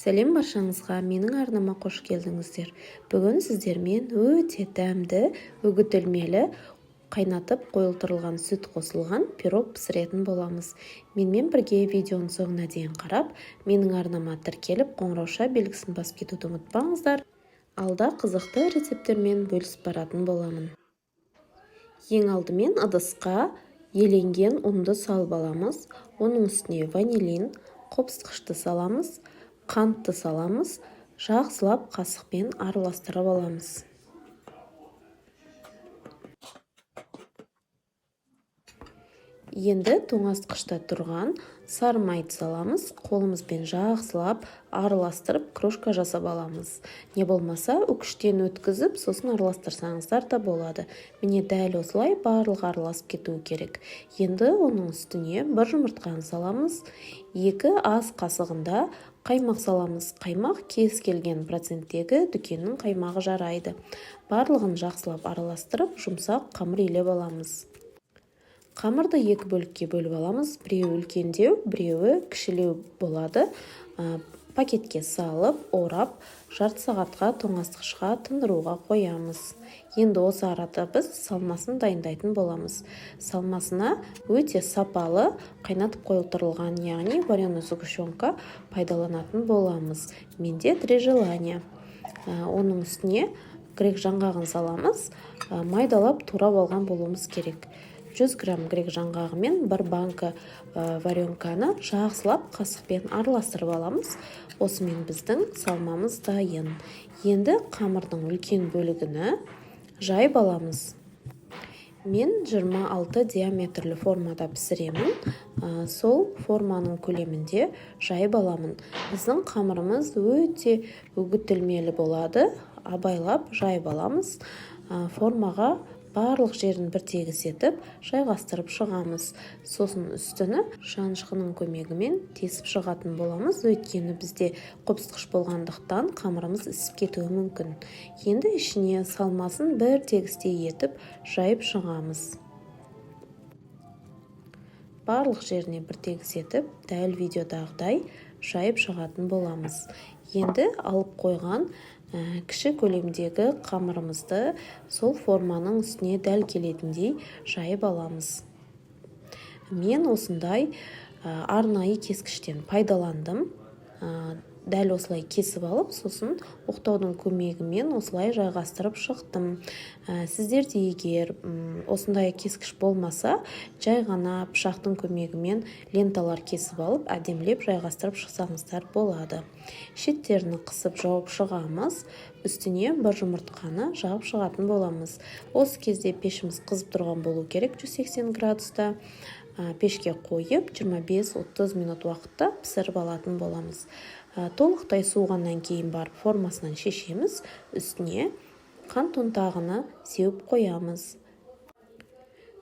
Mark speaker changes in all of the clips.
Speaker 1: Сәлем баршаңызға, менің арнама қош келдіңіздер. Бүгін сіздермен өте дәмді, үгітілмелі, қайнатып қойылтырылған сүт қосылған пирог пісіретін боламыз. Менімен бірге видеоның соңына дейін қарап, менің арнама тіркеліп, қоңырауша белгісін басып кетуді ұмытпаңыздар. Алда қызықты рецепттермен бөлісіп баратын боламын. Ең алдымен ыдысқа еленген ұнды салып аламыз. Оның үстіне ванилин, қопсытқышты саламыз, қантты саламыз, жақсылап қасықпен араластырып аламыз. Енді тоңазытқышта тұрған сары майды саламыз, қолымызбен жақсылап араластырып крошка жасап аламыз. Не болмаса үкіштен өткізіп, сосын араластырсаңыздар да болады. Міне дәл осылай барлығы араласып кетуі керек. Енді оның үстіне бір жұмыртқаны саламыз, 2 ас қасығында қаймақ саламыз. Қаймақ кез келген проценттегі дүкеннің қаймағы жарайды. Барлығын жақсылап араластырып, жұмсақ қамыр илеп аламыз. Қамырды 2 бөлікке бөліп аламыз. Біреуі үлкендеу, біреуі кішілеу болады. Пакетке салып, орап, жарты сағатқа тоңазытқышқа тындыруға қоямыз. Енді осы арада біз салмасын дайындайтын боламыз. Салмасына өте сапалы қайнатып қойылтырылған, яғни вареная сгущенка пайдаланатын боламыз. Менде 3 желания. Оның үстіне грек жаңғағын саламыз. Майдалап турап алған болуымыз керек. 100 грамм грек жаңғағы мен 1 банка варенканы жақсылап қасықпен араластырып аламыз. Осымен біздің салмамыз дайын. Енді қамырдың үлкен бөлігіні жайып аламыз. Мен 26 диаметрлі формада пісіремін. Сол форманың көлемінде жайып аламын. Біздің қамырымыз өте үгітілмелі болады. Абайлап жайып аламыз. Формаға барлық жерін бір тегіс етіп, жайғастырып шығамыз. Сосын үстіні шанышқының көмегімен тесіп шығатын боламыз. Өйткені бізде қопсытқыш болғандықтан қамырымыз ісіп кетуі мүмкін. Енді ішіне салмасын бір тегістей етіп, жайып шығамыз. Барлық жеріне бір тегіс етіп, дәл видеодағыдай жайып шығатын боламыз. Енді алып қойған кіші көлемдегі қамырымызды сол форманың үстіне дәл келетіндей жайып аламыз. Мен осындай арнайы кескіштен пайдаландым. Дәл осылай кесіп алып, сосын оқтаудың көмегімен осылай жайғастырып шықтым. Сіздерде егер осындай кескіш болмаса, жай ғана пышақтың көмегімен ленталар кесіп алып, әдемілеп жайғастырып шықсаңыздар болады. Шеттерін қысып жауып шығамыз. Үстіне бір жұмыртқаны жағып шығатын боламыз. Осы кезде пешіміз қызып тұрған болу керек, 180 градуста. Пешке қойып 25-30 минут уақытта пісіріп алатын боламыз. Толықтай суығаннан кейін барып формасынан шешеміз. Үстіне қант ұнтағын сеуіп қоямыз.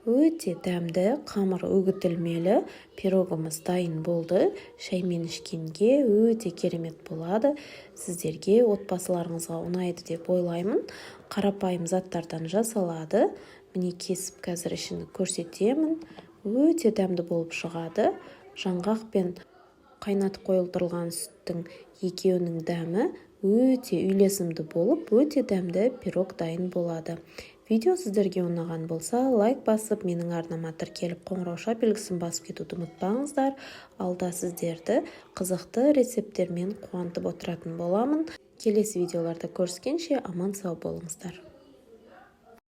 Speaker 1: Өте дәмді, қамыр үгітілмелі пирогымыз дайын болды. Шаймен ішкенге өте керемет болады. Сіздерге, отбасыларыңызға ұнайды деп ойлаймын. Қарапайым заттардан жасалады. Міне кесіп қазір ішін көрсетемін. Өте дәмді болып шығады. Жаңғақ пен қайнатып қойылтырылған сүттің екеуінің дәмі өте үйлесімді болып, өте дәмді пирог дайын болады. Видео сіздерге ұнаған болса, лайк басып, менің арнама тіркеліп, қоңырауша белгісін басып кетуді ұмытпаңыздар. Алда сіздерді қызықты рецепттермен қуантып отыратын боламын. Келесі видеоларда көріскенше аман сау болыңыздар.